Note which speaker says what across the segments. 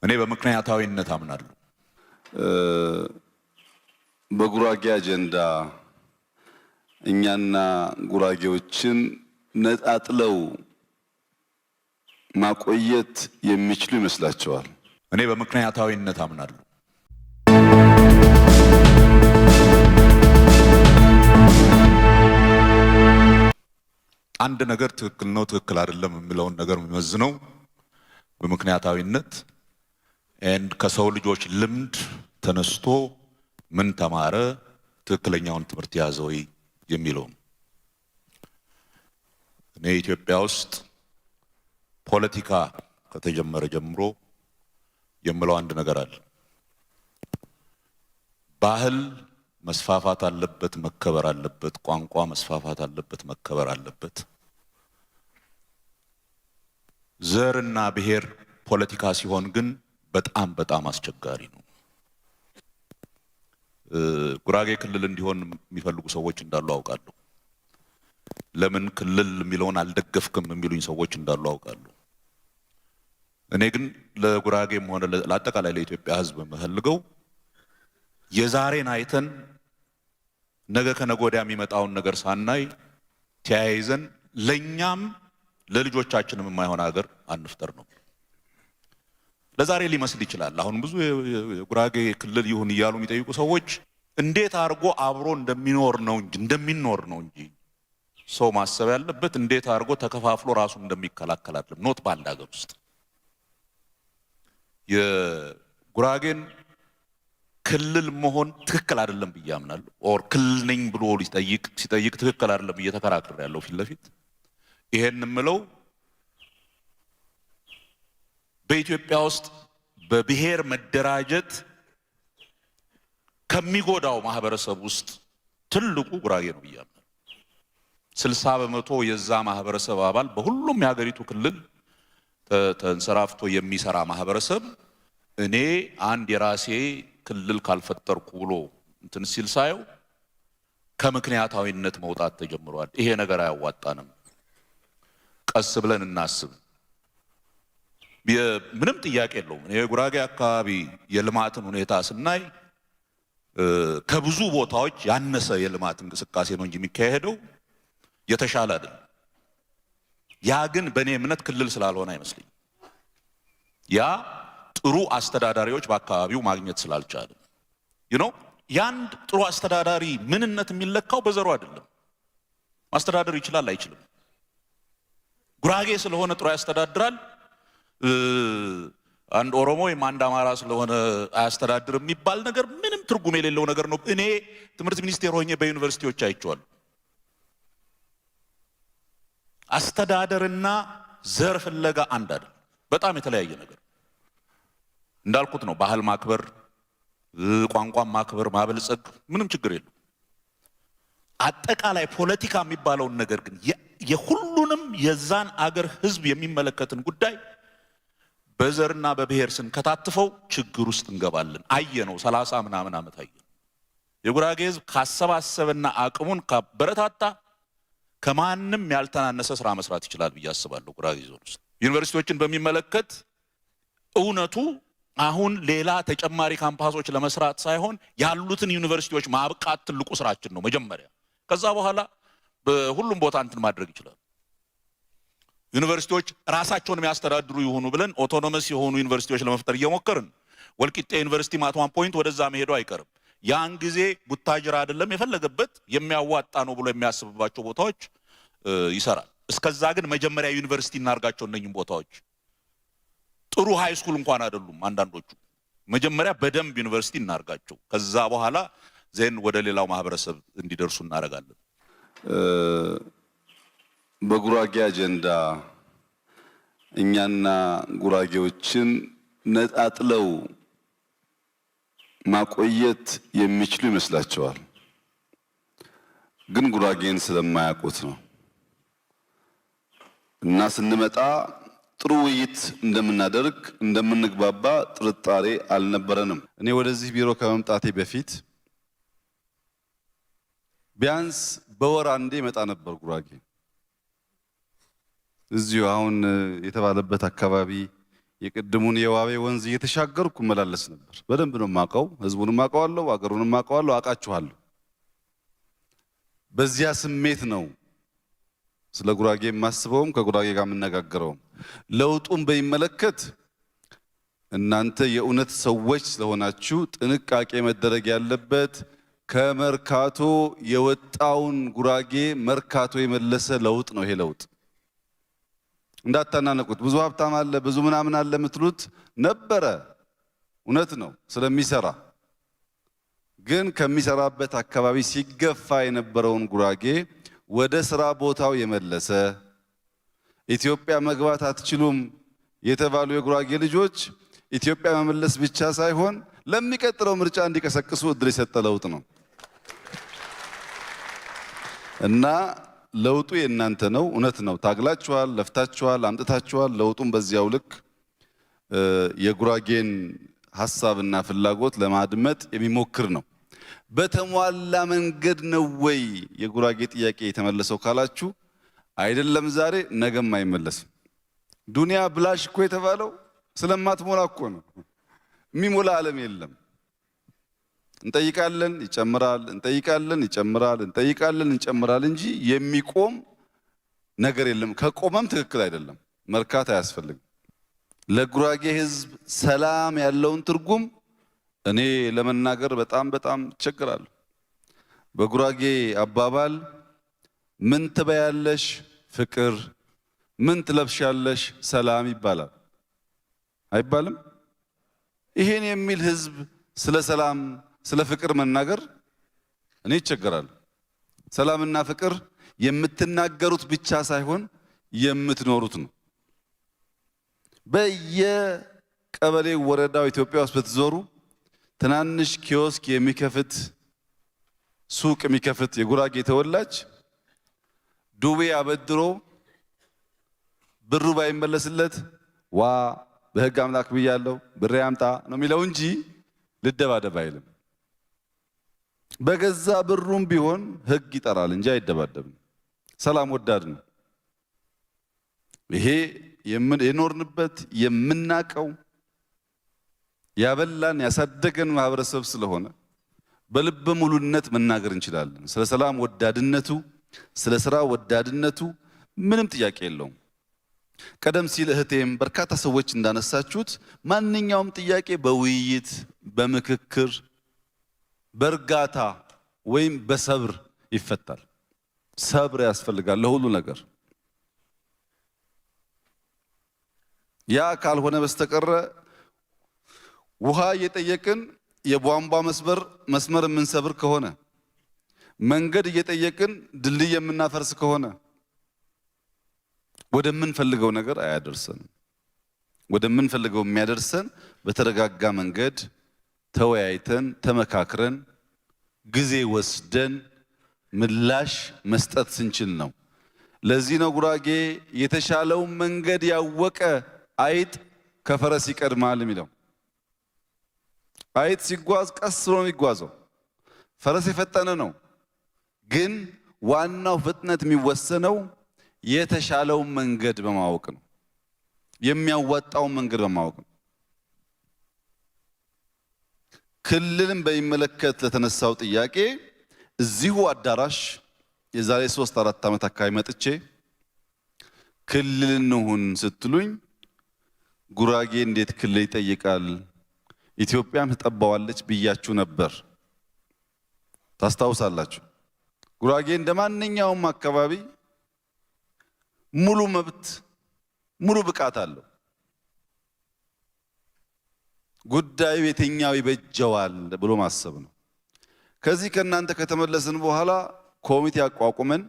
Speaker 1: እኔ በምክንያታዊነት አምናለሁ።
Speaker 2: በጉራጌ አጀንዳ እኛና ጉራጌዎችን ነጣጥለው ማቆየት የሚችሉ ይመስላችኋል?
Speaker 1: እኔ በምክንያታዊነት አምናለሁ። አንድ ነገር ትክክል ነው ትክክል አይደለም የሚለውን ነገር የሚመዝነው በምክንያታዊነት ከሰው ልጆች ልምድ ተነስቶ ምን ተማረ፣ ትክክለኛውን ትምህርት ያዘ ወይ የሚለው። እኔ ኢትዮጵያ ውስጥ ፖለቲካ ከተጀመረ ጀምሮ የምለው አንድ ነገር አለ። ባህል መስፋፋት አለበት፣ መከበር አለበት። ቋንቋ መስፋፋት አለበት፣ መከበር አለበት። ዘርና ብሔር ፖለቲካ ሲሆን ግን በጣም አስቸጋሪ ነው። ጉራጌ ክልል እንዲሆን የሚፈልጉ ሰዎች እንዳሉ አውቃለሁ። ለምን ክልል የሚለውን አልደገፍክም የሚሉኝ ሰዎች እንዳሉ አውቃለሁ። እኔ ግን ለጉራጌም ሆነ ለአጠቃላይ ለኢትዮጵያ ሕዝብ የምፈልገው የዛሬን አይተን ነገ ከነገ ወዲያ የሚመጣውን ነገር ሳናይ ተያይዘን ለኛም ለልጆቻችንም የማይሆን ሀገር አንፍጠር ነው። ለዛሬ ሊመስል ይችላል። አሁን ብዙ የጉራጌ ክልል ይሁን እያሉ የሚጠይቁ ሰዎች እንዴት አድርጎ አብሮ እንደሚኖር ነው እንጂ ሰው ማሰብ ያለበት እንዴት አድርጎ ተከፋፍሎ ራሱን እንደሚከላከል አይደለም። ኖት በአንድ ሀገር ውስጥ የጉራጌን ክልል መሆን ትክክል አይደለም ብዬ አምናለሁ። ኦር ክልል ነኝ ብሎ ሲጠይቅ ትክክል አይደለም ብዬ ተከራክሬ ያለው ፊት ለፊት። ይሄን የምለው በኢትዮጵያ ውስጥ በብሔር መደራጀት ከሚጎዳው ማህበረሰብ ውስጥ ትልቁ ጉራጌ ነው ብዬ አምናለሁ። 60% የዛ ማህበረሰብ አባል በሁሉም የሀገሪቱ ክልል ተንሰራፍቶ የሚሰራ ማህበረሰብ እኔ አንድ የራሴ ክልል ካልፈጠርኩ ብሎ እንትን ሲል ሳየው ከምክንያታዊነት መውጣት ተጀምሯል። ይሄ ነገር አያዋጣንም። ቀስ ብለን እናስብ። ምንም ጥያቄ የለውም። የጉራጌ አካባቢ የልማትን ሁኔታ ስናይ ከብዙ ቦታዎች ያነሰ የልማት እንቅስቃሴ ነው እንጂ የሚካሄደው የተሻለ አይደለም። ያ ግን በእኔ እምነት ክልል ስላልሆነ አይመስልኝም። ያ ጥሩ አስተዳዳሪዎች በአካባቢው ማግኘት ስላልቻለ ያንድ ጥሩ አስተዳዳሪ ምንነት የሚለካው በዘሩ አይደለም። ማስተዳደር ይችላል አይችልም። ጉራጌ ስለሆነ ጥሩ ያስተዳድራል፣ አንድ ኦሮሞ ወይም አንድ አማራ ስለሆነ አያስተዳድርም የሚባል ነገር ምንም ትርጉም የሌለው ነገር ነው። እኔ ትምህርት ሚኒስቴር ሆኜ በዩኒቨርሲቲዎች አይቼዋለሁ። አስተዳደርና ዘር ፍለጋ አንድ አይደለም፣ በጣም የተለያየ ነገር። እንዳልኩት ነው ባህል ማክበር፣ ቋንቋ ማክበር፣ ማበልጸግ ምንም ችግር የለው። አጠቃላይ ፖለቲካ የሚባለውን ነገር ግን የሁሉንም የዛን አገር ሕዝብ የሚመለከትን ጉዳይ በዘርና በብሔር ስንከታትፈው ችግር ውስጥ እንገባለን። አየነው 30 ምናምን ዓመት አየነው። የጉራጌ ሕዝብ ካሰባሰበና አቅሙን ካበረታታ ከማንም ያልተናነሰ ስራ መስራት ይችላል ብዬ አስባለሁ። ጉራጌ ዞን ውስጥ ዩኒቨርሲቲዎችን በሚመለከት እውነቱ አሁን ሌላ ተጨማሪ ካምፓሶች ለመስራት ሳይሆን ያሉትን ዩኒቨርሲቲዎች ማብቃት ትልቁ ስራችን ነው መጀመሪያ። ከዛ በኋላ በሁሉም ቦታ እንትን ማድረግ ይችላል። ዩኒቨርሲቲዎች ራሳቸውን የሚያስተዳድሩ ይሆኑ ብለን ኦቶኖመስ የሆኑ ዩኒቨርሲቲዎች ለመፍጠር እየሞከርን፣ ወልቂጤ ዩኒቨርሲቲ ማቷን ፖይንት ወደዛ መሄዱ አይቀርም። ያን ጊዜ ቡታጅራ አይደለም የፈለገበት የሚያዋጣ ነው ብሎ የሚያስብባቸው ቦታዎች ይሰራል። እስከዛ ግን መጀመሪያ ዩኒቨርሲቲ እናርጋቸው። እነኝም ቦታዎች ጥሩ ሃይ ስኩል እንኳን አይደሉም አንዳንዶቹ። መጀመሪያ በደንብ ዩኒቨርሲቲ እናርጋቸው። ከዛ በኋላ ዜን ወደ ሌላው ማህበረሰብ እንዲደርሱ እናረጋለን።
Speaker 2: በጉራጌ አጀንዳ እኛና ጉራጌዎችን ነጣጥለው ማቆየት የሚችሉ ይመስላችኋል? ግን ጉራጌን ስለማያውቁት ነው። እና ስንመጣ ጥሩ ውይይት እንደምናደርግ እንደምንግባባ ጥርጣሬ አልነበረንም። እኔ ወደዚህ ቢሮ ከመምጣቴ በፊት ቢያንስ በወር አንዴ መጣ ነበር ጉራጌ። እዚሁ አሁን የተባለበት አካባቢ የቅድሙን የዋቤ ወንዝ እየተሻገርኩ መላለስ ነበር። በደንብ ነው የማውቀው። ህዝቡንም አውቀዋለሁ፣ አገሩንም አውቀዋለሁ፣ አውቃችኋለሁ። በዚያ ስሜት ነው ስለ ጉራጌ የማስበውም ከጉራጌ ጋር የምነጋገረውም። ለውጡን በሚመለከት እናንተ የእውነት ሰዎች ስለሆናችሁ ጥንቃቄ መደረግ ያለበት ከመርካቶ የወጣውን ጉራጌ መርካቶ የመለሰ ለውጥ ነው። ይሄ ለውጥ እንዳታናነቁት። ብዙ ሀብታም አለ፣ ብዙ ምናምን አለ የምትሉት ነበረ፣ እውነት ነው ስለሚሰራ። ግን ከሚሰራበት አካባቢ ሲገፋ የነበረውን ጉራጌ ወደ ስራ ቦታው የመለሰ፣ ኢትዮጵያ መግባት አትችሉም የተባሉ የጉራጌ ልጆች ኢትዮጵያ መመለስ ብቻ ሳይሆን ለሚቀጥለው ምርጫ እንዲቀሰቅሱ እድል የሰጠ ለውጥ ነው እና ለውጡ የእናንተ ነው። እውነት ነው። ታግላችኋል፣ ለፍታችኋል፣ አምጥታችኋል። ለውጡን በዚያው ልክ የጉራጌን ሐሳብና ፍላጎት ለማድመጥ የሚሞክር ነው። በተሟላ መንገድ ነው ወይ የጉራጌ ጥያቄ የተመለሰው ካላችሁ፣ አይደለም ዛሬ ነገም አይመለስም። ዱንያ ብላሽ እኮ የተባለው ስለማትሞላ እኮ ነው። የሚሞላ ዓለም የለም። እንጠይቃለን ይጨምራል፣ እንጠይቃለን ይጨምራል፣ እንጠይቃለን ይጨምራል እንጂ የሚቆም ነገር የለም። ከቆመም ትክክል አይደለም። መርካት አያስፈልግም። ለጉራጌ ሕዝብ ሰላም ያለውን ትርጉም እኔ ለመናገር በጣም እቸግራለሁ። በጉራጌ አባባል ምን ትበያለሽ ፍቅር፣ ምን ትለብሻለሽ ሰላም ይባላል። አይባልም? ይሄን የሚል ሕዝብ ስለ ሰላም ስለ ፍቅር መናገር እኔ ይቸገራለሁ። ሰላምና ፍቅር የምትናገሩት ብቻ ሳይሆን የምትኖሩት ነው። በየቀበሌው ወረዳው ኢትዮጵያ ውስጥ ብትዞሩ ትናንሽ ኪዮስክ የሚከፍት ሱቅ የሚከፍት የጉራጌ ተወላጅ ዱቤ አበድሮ ብሩ ባይመለስለት ዋ በሕግ አምላክ ብያለሁ ብሬ አምጣ ነው የሚለው እንጂ ልደባደብ አይልም። በገዛ ብሩም ቢሆን ሕግ ይጠራል እንጂ አይደባደብም። ሰላም ወዳድ ነው። ይሄ የኖርንበት የምናቀው ያበላን ያሳደገን ማህበረሰብ ስለሆነ በልበ ሙሉነት መናገር እንችላለን። ስለ ሰላም ወዳድነቱ፣ ስለ ስራ ወዳድነቱ ምንም ጥያቄ የለውም። ቀደም ሲል እህቴም በርካታ ሰዎች እንዳነሳችሁት ማንኛውም ጥያቄ በውይይት በምክክር በእርጋታ ወይም በሰብር ይፈታል። ሰብር ያስፈልጋል ለሁሉ ነገር። ያ ካልሆነ በስተቀረ ውሃ እየጠየቅን የቧንቧ መስመር የምንሰብር ከሆነ፣ መንገድ እየጠየቅን ድልድይ የምናፈርስ ከሆነ ወደምንፈልገው ነገር አያደርሰንም። ወደምንፈልገው የሚያደርሰን በተረጋጋ መንገድ ተወያይተን ተመካክረን ጊዜ ወስደን ምላሽ መስጠት ስንችል ነው። ለዚህ ነው ጉራጌ የተሻለውን መንገድ ያወቀ አይጥ ከፈረስ ይቀድማል የሚለው። አይጥ ሲጓዝ ቀስ ብሎ ነው የሚጓዘው። ፈረስ የፈጠነ ነው፣ ግን ዋናው ፍጥነት የሚወሰነው የተሻለውን መንገድ በማወቅ ነው። የሚያዋጣውን መንገድ በማወቅ ነው። ክልልን በሚመለከት ለተነሳው ጥያቄ እዚሁ አዳራሽ የዛሬ 3-4 ዓመት አካባቢ መጥቼ ክልል እንሁን ስትሉኝ ጉራጌ እንዴት ክልል ይጠይቃል ኢትዮጵያም ትጠባዋለች ብያችሁ ነበር። ታስታውሳላችሁ። ጉራጌ እንደማንኛውም አካባቢ ሙሉ መብት ሙሉ ብቃት አለው። ጉዳዩ የትኛው ይበጀዋል ብሎ ማሰብ ነው። ከዚህ ከእናንተ ከተመለስን በኋላ ኮሚቴ አቋቁመን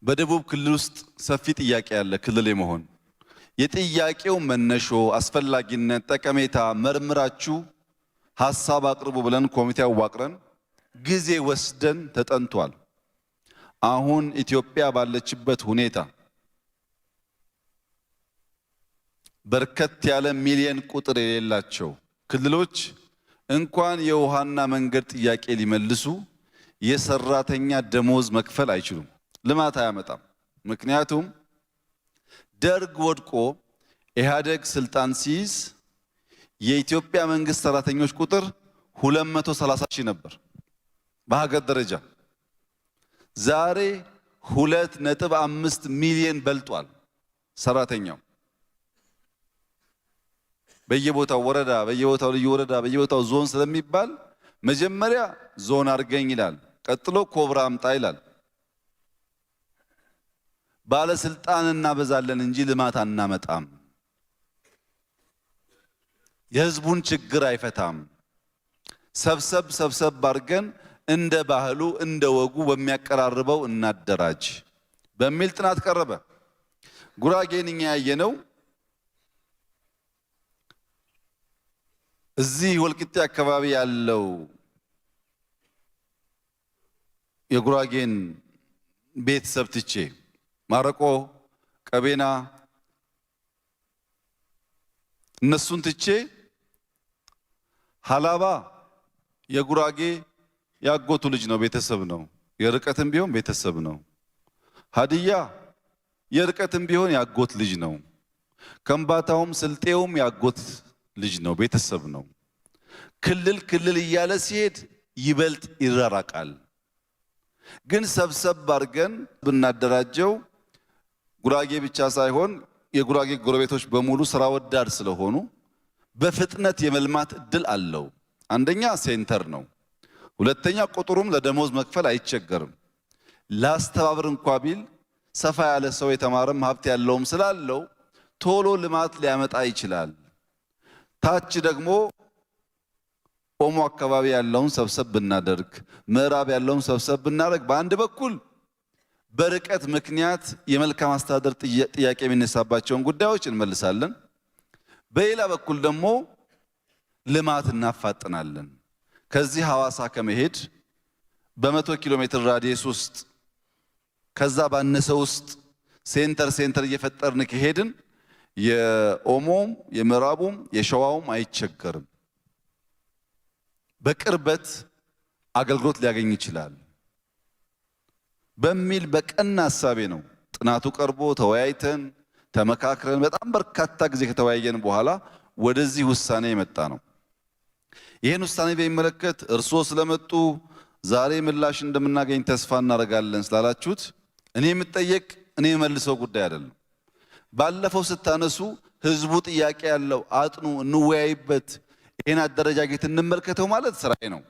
Speaker 2: በደቡብ ክልል ውስጥ ሰፊ ጥያቄ ያለ ክልል የመሆን የጥያቄው መነሾ አስፈላጊነት፣ ጠቀሜታ መርምራችሁ ሐሳብ አቅርቡ ብለን ኮሚቴ አዋቅረን ጊዜ ወስደን ተጠንቷል። አሁን ኢትዮጵያ ባለችበት ሁኔታ በርከት ያለ ሚሊየን ቁጥር የሌላቸው ክልሎች እንኳን የውሃና መንገድ ጥያቄ ሊመልሱ የሰራተኛ ደሞዝ መክፈል አይችሉም። ልማት አያመጣም። ምክንያቱም ደርግ ወድቆ ኢህአዴግ ስልጣን ሲይዝ የኢትዮጵያ መንግስት ሰራተኞች ቁጥር 230 ሺህ ነበር በሀገር ደረጃ። ዛሬ 2.5 ሚሊዮን በልጧል ሰራተኛው። በየቦታው ወረዳ፣ በየቦታው ልዩ ወረዳ፣ በየቦታው ዞን ስለሚባል መጀመሪያ ዞን አድርገኝ ይላል፣ ቀጥሎ ኮብራ አምጣ ይላል። ባለስልጣን እናበዛለን እንጂ ልማት አናመጣም። የህዝቡን ችግር አይፈታም። ሰብሰብ አድርገን እንደ ባህሉ እንደ ወጉ በሚያቀራርበው እናደራጅ በሚል ጥናት ቀረበ። ጉራጌን እኛ ያየነው እዚህ ወልቂጤ አካባቢ ያለው የጉራጌን ቤተሰብ ትቼ ማረቆ፣ ቀቤና እነሱን ትቼ ሀላባ የጉራጌ ያጎቱ ልጅ ነው፣ ቤተሰብ ነው። የርቀትም ቢሆን ቤተሰብ ነው። ሀዲያ የርቀትም ቢሆን ያጎት ልጅ ነው። ከምባታውም ስልጤውም ያጎት ልጅ ነው፣ ቤተሰብ ነው። ክልል እያለ ሲሄድ ይበልጥ ይራራቃል። ግን ሰብሰብ አድርገን ብናደራጀው ጉራጌ ብቻ ሳይሆን የጉራጌ ጎረቤቶች በሙሉ ስራ ወዳድ ስለሆኑ በፍጥነት የመልማት እድል አለው። አንደኛ ሴንተር ነው። ሁለተኛ ቁጥሩም ለደሞዝ መክፈል አይቸገርም። ላስተባብር እንኳ ቢል ሰፋ ያለ ሰው የተማረም ሀብት ያለውም ስላለው ቶሎ ልማት ሊያመጣ ይችላል። ታች ደግሞ ኦሞ አካባቢ ያለውን ሰብሰብ ብናደርግ፣ ምዕራብ ያለውን ሰብሰብ ብናደርግ በአንድ በኩል በርቀት ምክንያት የመልካም አስተዳደር ጥያቄ የሚነሳባቸውን ጉዳዮች እንመልሳለን። በሌላ በኩል ደግሞ ልማት እናፋጥናለን። ከዚህ ሐዋሳ ከመሄድ በ100 ኪሎ ሜትር ራዲየስ ውስጥ ከዛ ባነሰ ውስጥ ሴንተር እየፈጠርን ከሄድን የኦሞም የምዕራቡም የሸዋውም አይቸገርም። በቅርበት አገልግሎት ሊያገኝ ይችላል በሚል በቀና ሐሳቤ ነው ጥናቱ ቀርቦ ተወያይተን ተመካክረን በጣም በርካታ ጊዜ ከተወያየን በኋላ ወደዚህ ውሳኔ የመጣ ነው። ይህን ውሳኔ በሚመለከት እርስዎ ስለመጡ ዛሬ ምላሽ እንደምናገኝ ተስፋ እናደርጋለን ስላላችሁት እኔ የምጠየቅ እኔ የመልሰው ጉዳይ አይደለም። ባለፈው ስታነሱ ህዝቡ ጥያቄ ያለው አጥኑ፣ እንወያይበት፣ ይህን አደረጃጀት እንመልከተው ማለት ስራዬ ነው።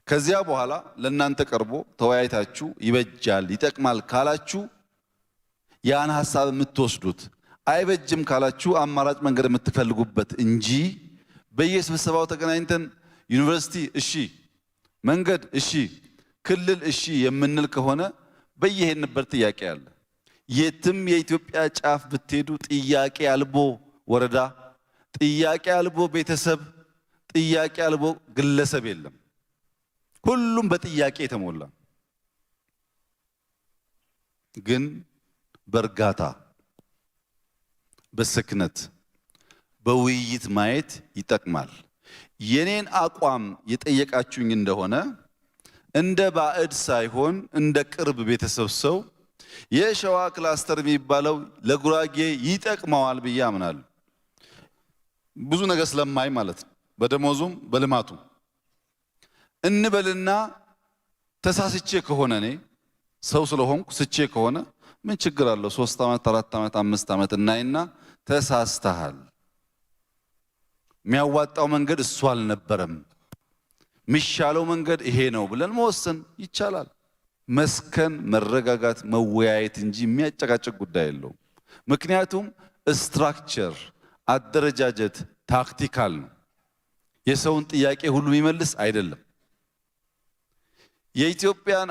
Speaker 2: ከዚያ በኋላ ለእናንተ ቀርቦ ተወያይታችሁ ይበጃል ይጠቅማል ካላችሁ ያን ሐሳብ የምትወስዱት፣ አይበጅም ካላችሁ አማራጭ መንገድ የምትፈልጉበት እንጂ በየስብሰባው ተገናኝተን ዩኒቨርሲቲ እሺ፣ መንገድ እሺ፣ ክልል እሺ የምንል ከሆነ በየሄድንበት ጥያቄ አለ። የትም የኢትዮጵያ ጫፍ ብትሄዱ ጥያቄ አልቦ ወረዳ፣ ጥያቄ አልቦ ቤተሰብ፣ ጥያቄ አልቦ ግለሰብ የለም። ሁሉም በጥያቄ የተሞላ ግን በእርጋታ በስክነት በውይይት ማየት ይጠቅማል። የኔን አቋም የጠየቃችሁኝ እንደሆነ እንደ ባዕድ ሳይሆን እንደ ቅርብ ቤተሰብ ሰው የሸዋ ክላስተር የሚባለው ለጉራጌ ይጠቅመዋል ብዬ አምናለሁ። ብዙ ነገር ስለማይ ማለት ነው። በደሞዙም በልማቱም እንበልና ተሳስቼ ከሆነ እኔ ሰው ስለሆንኩ ስቼ ከሆነ ምን ችግር አለው? 3 ዓመት 4 ዓመት 5 ዓመት እናይና ተሳስተሃል፣ የሚያዋጣው መንገድ እሱ አልነበረም፣ የሚሻለው መንገድ ይሄ ነው ብለን መወሰን ይቻላል። መስከን፣ መረጋጋት፣ መወያየት እንጂ የሚያጨቃጭቅ ጉዳይ የለውም። ምክንያቱም ስትራክቸር፣ አደረጃጀት ታክቲካል ነው። የሰውን ጥያቄ ሁሉ የሚመልስ አይደለም። የኢትዮጵያን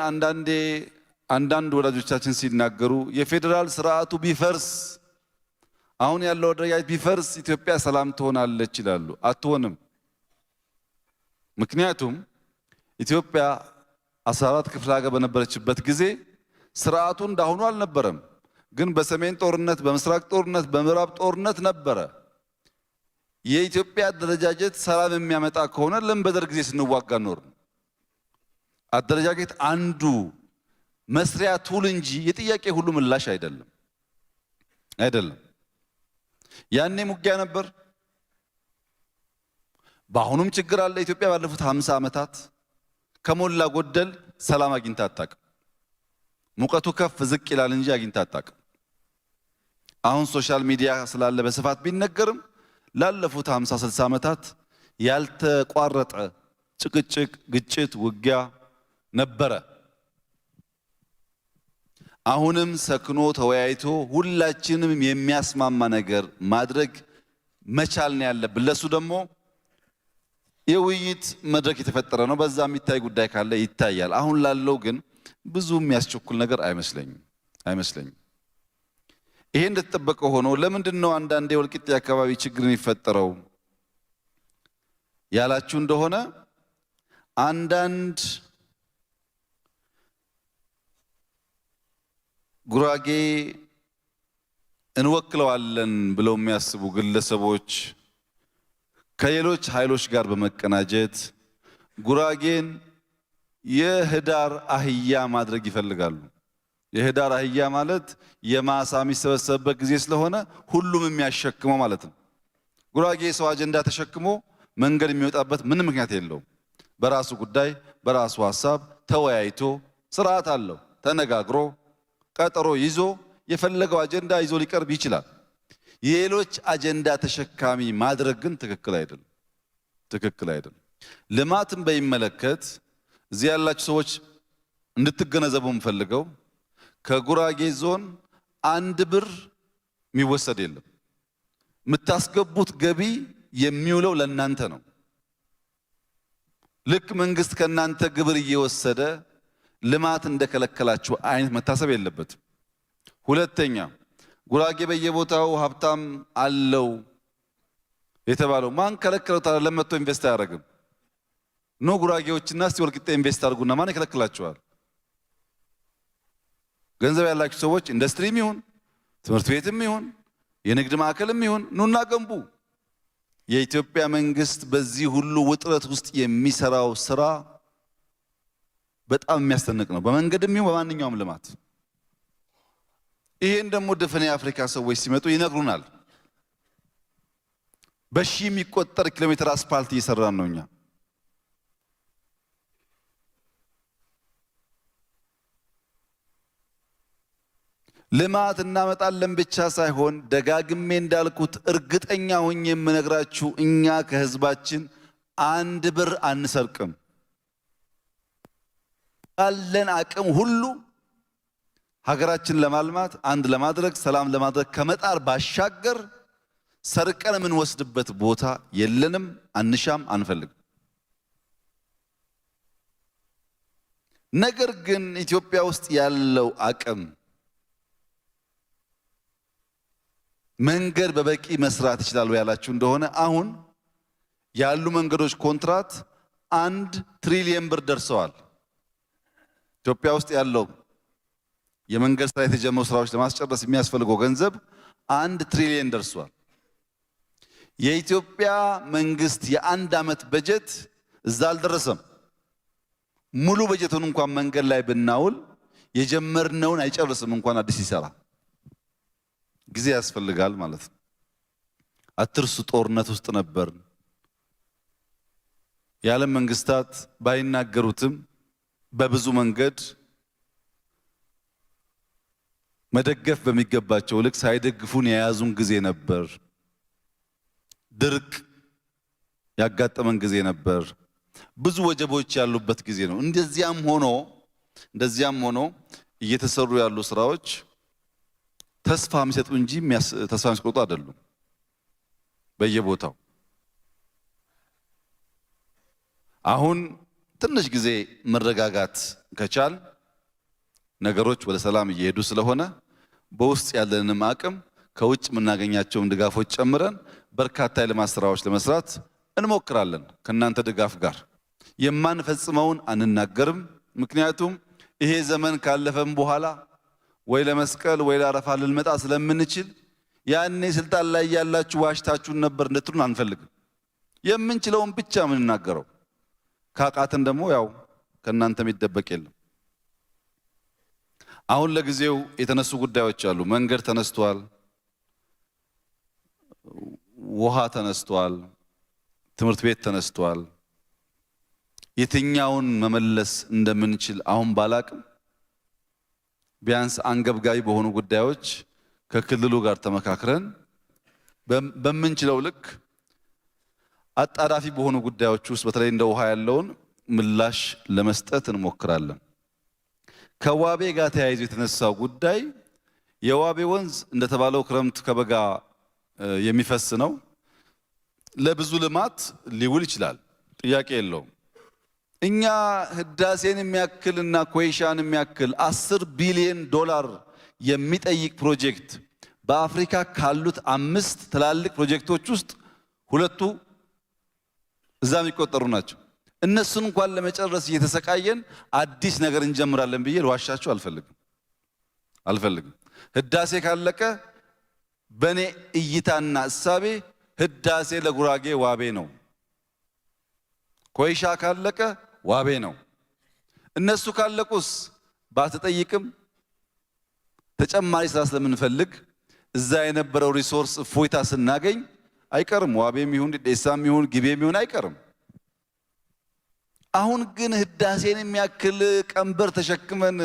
Speaker 2: አንዳንድ ወዳጆቻችን ሲናገሩ የፌዴራል ስርዓቱ ቢፈርስ፣ አሁን ያለው አደረጃጀት ቢፈርስ ኢትዮጵያ ሰላም ትሆናለች ይላሉ። አትሆንም። ምክንያቱም ኢትዮጵያ 14 ክፍለ ሀገር በነበረችበት ጊዜ ስርዓቱ እንዳሁኑ አልነበረም። ግን በሰሜን ጦርነት፣ በምስራቅ ጦርነት፣ በምዕራብ ጦርነት ነበረ። የኢትዮጵያ አደረጃጀት ሰላም የሚያመጣ ከሆነ ለምን በደርግ ጊዜ ስንዋጋ ኖር? አደረጃጀት አንዱ መስሪያ ቱል እንጂ የጥያቄ ሁሉ ምላሽ አይደለም። ያኔም ውጊያ ነበር። በአሁኑም ችግር አለ። ኢትዮጵያ ባለፉት 50 ዓመታት ከሞላ ጎደል ሰላም አግኝታ አታውቅም። ሙቀቱ ከፍ ዝቅ ይላል እንጂ አግኝታ አታውቅም። አሁን ሶሻል ሚዲያ ስላለ በስፋት ቢነገርም ላለፉት 50 60 ዓመታት ያልተቋረጠ ጭቅጭቅ፣ ግጭት፣ ውጊያ ነበረ። አሁንም ሰክኖ ተወያይቶ ሁላችንም የሚያስማማ ነገር ማድረግ መቻል ነው ያለብን። ለሱ ደግሞ የውይይት መድረክ የተፈጠረ ነው። በዛ የሚታይ ጉዳይ ካለ ይታያል። አሁን ላለው ግን ብዙ የሚያስቸኩል ነገር አይመስለኝም። ይሄ እንደተጠበቀ ሆኖ ለምንድን ነው አንዳንዴ ወልቂጤ አካባቢ ችግር የሚፈጠረው ያላችሁ እንደሆነ አንዳንድ ጉራጌ እንወክለዋለን ብለው የሚያስቡ ግለሰቦች ከሌሎች ኃይሎች ጋር በመቀናጀት ጉራጌን የህዳር አህያ ማድረግ ይፈልጋሉ። የህዳር አህያ ማለት የማሳ የሚሰበሰብበት ጊዜ ስለሆነ ሁሉም የሚያሸክመው ማለት ነው። ጉራጌ ሰው አጀንዳ ተሸክሞ መንገድ የሚወጣበት ምንም ምክንያት የለውም። በራሱ ጉዳይ በራሱ ሐሳብ ተወያይቶ ስርዓት አለው ተነጋግሮ ቀጠሮ ይዞ የፈለገው አጀንዳ ይዞ ሊቀርብ ይችላል። የሌሎች አጀንዳ ተሸካሚ ማድረግ ግን ትክክል አይደለም። ልማትን በሚመለከት እዚህ ያላችሁ ሰዎች እንድትገነዘቡ የምፈልገው ከጉራጌ ዞን 1 ብር የሚወሰድ የለም። የምታስገቡት ገቢ የሚውለው ለእናንተ ነው። ልክ መንግስት ከእናንተ ግብር እየወሰደ ልማት እንደከለከላችሁ አይነት መታሰብ የለበትም። ሁለተኛ ጉራጌ በየቦታው ሀብታም አለው የተባለው ማን ከለከለው? ታዲያ ለመጥቶ ኢንቨስት አያደርግም? ኖ ጉራጌዎችና እስቲ ወልቂጤ ኢንቨስት አድርጉና ማን ይከለክላችኋል? ገንዘብ ያላችሁ ሰዎች ኢንዱስትሪም ይሁን ትምህርት ቤትም ይሁን የንግድ ማዕከልም ይሁን ኑና ገንቡ። የኢትዮጵያ መንግስት በዚህ ሁሉ ውጥረት ውስጥ የሚሰራው ስራ በጣም የሚያስደንቅ ነው፣ በመንገድም ይሁን በማንኛውም ልማት። ይሄን ደግሞ ድፍን የአፍሪካ ሰዎች ሲመጡ ይነግሩናል። በሺህ የሚቆጠር ኪሎ ሜትር አስፓልት እየሰራን ነው እኛ። ልማት እናመጣለን ብቻ ሳይሆን ደጋግሜ እንዳልኩት እርግጠኛ ሆኜ የምነግራችሁ እኛ ከህዝባችን 1 ብር አንሰርቅም። ያለን አቅም ሁሉ ሀገራችን ለማልማት አንድ ለማድረግ ሰላም ለማድረግ ከመጣር ባሻገር ሰርቀን የምንወስድበት ቦታ የለንም፣ አንሻም፣ አንፈልግም። ነገር ግን ኢትዮጵያ ውስጥ ያለው አቅም መንገድ በበቂ መስራት ይችላሉ ያላችሁ እንደሆነ አሁን ያሉ መንገዶች ኮንትራት 1 ትሪሊየን ብር ደርሰዋል። ኢትዮጵያ ውስጥ ያለው የመንገድ ስራ የተጀመሩ ስራዎች ለማስጨረስ የሚያስፈልገው ገንዘብ 1 ትሪሊየን ደርሷል። የኢትዮጵያ መንግስት የ1 ዓመት በጀት እዛ አልደረሰም። ሙሉ በጀቱን እንኳን መንገድ ላይ ብናውል የጀመርነውን አይጨርስም። እንኳን አዲስ ይሰራ ጊዜ ያስፈልጋል ማለት ነው። አትርሱ፣ ጦርነት ውስጥ ነበር። የዓለም መንግስታት ባይናገሩትም በብዙ መንገድ መደገፍ በሚገባቸው ልክ ሳይደግፉን የያዙን ጊዜ ነበር። ድርቅ ያጋጠመን ጊዜ ነበር። ብዙ ወጀቦች ያሉበት ጊዜ ነው። እንደዚያም ሆኖ እየተሰሩ ያሉ ስራዎች ተስፋ የሚሰጡ እንጂ ተስፋ የሚያስቆርጡ አይደሉም። በየቦታው አሁን ትንሽ ጊዜ መረጋጋት ከቻል ነገሮች ወደ ሰላም እየሄዱ ስለሆነ በውስጥ ያለንም አቅም ከውጭ የምናገኛቸውን ድጋፎች ጨምረን በርካታ የልማት ስራዎች ለመስራት እንሞክራለን። ከእናንተ ድጋፍ ጋር የማንፈጽመውን አንናገርም። ምክንያቱም ይሄ ዘመን ካለፈም በኋላ ወይ ለመስቀል ወይ ለአረፋ ልንመጣ ስለምንችል ያኔ ስልጣን ላይ ያላችሁ ዋሽታችሁን ነበር እንድትሉን አንፈልግም። የምንችለውን ብቻ የምንናገረው፣ ካቃተን ደግሞ ያው ከእናንተ የሚደበቅ የለም። አሁን ለጊዜው የተነሱ ጉዳዮች አሉ። መንገድ ተነስቷል። ውሃ ተነስቷል፣ ትምህርት ቤት ተነስቷል። የትኛውን መመለስ እንደምንችል አሁን ባላቅም ቢያንስ አንገብጋቢ በሆኑ ጉዳዮች ከክልሉ ጋር ተመካክረን በምንችለው ልክ አጣዳፊ በሆኑ ጉዳዮች ውስጥ በተለይ እንደ ውሃ ያለውን ምላሽ ለመስጠት እንሞክራለን። ከዋቤ ጋር ተያይዞ የተነሳው ጉዳይ የዋቤ ወንዝ እንደተባለው ክረምት ከበጋ የሚፈስ ነው። ለብዙ ልማት ሊውል ይችላል፣ ጥያቄ የለውም። እኛ ህዳሴን የሚያክልና ኮይሻን የሚያክል 10 ቢሊዮን ዶላር የሚጠይቅ ፕሮጀክት በአፍሪካ ካሉት 5 ትላልቅ ፕሮጀክቶች ውስጥ 2ቱ እዛ የሚቆጠሩ ናቸው። እነሱን እንኳን ለመጨረስ እየተሰቃየን አዲስ ነገር እንጀምራለን ብዬ ልዋሻችሁ አልፈልግም። ህዳሴ ካለቀ በኔ እይታና እሳቤ ህዳሴ ለጉራጌ ዋቤ ነው። ኮይሻ ካለቀ ዋቤ ነው። እነሱ ካለቁስ ባትጠይቅም ተጨማሪ ስራ ስለምንፈልግ እዛ የነበረው ሪሶርስ እፎይታ ስናገኝ አይቀርም። ዋቤም ይሁን ዴሳም ይሁን ግቤም ይሁን አይቀርም። አሁን ግን ህዳሴን የሚያክል ቀንበር ተሸክመን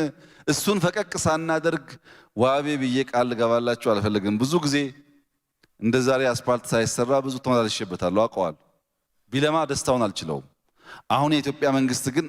Speaker 2: እሱን ፈቀቅ ሳናደርግ ዋቤ ብዬ ቃል ልገባላችሁ አልፈልግም። ብዙ ጊዜ እንደ ዛሬ አስፓልት ሳይሰራ ብዙ ተመላልሼበታለሁ፣ አውቀዋለሁ። ቢለማ ደስታውን አልችለውም። አሁን የኢትዮጵያ መንግስት ግን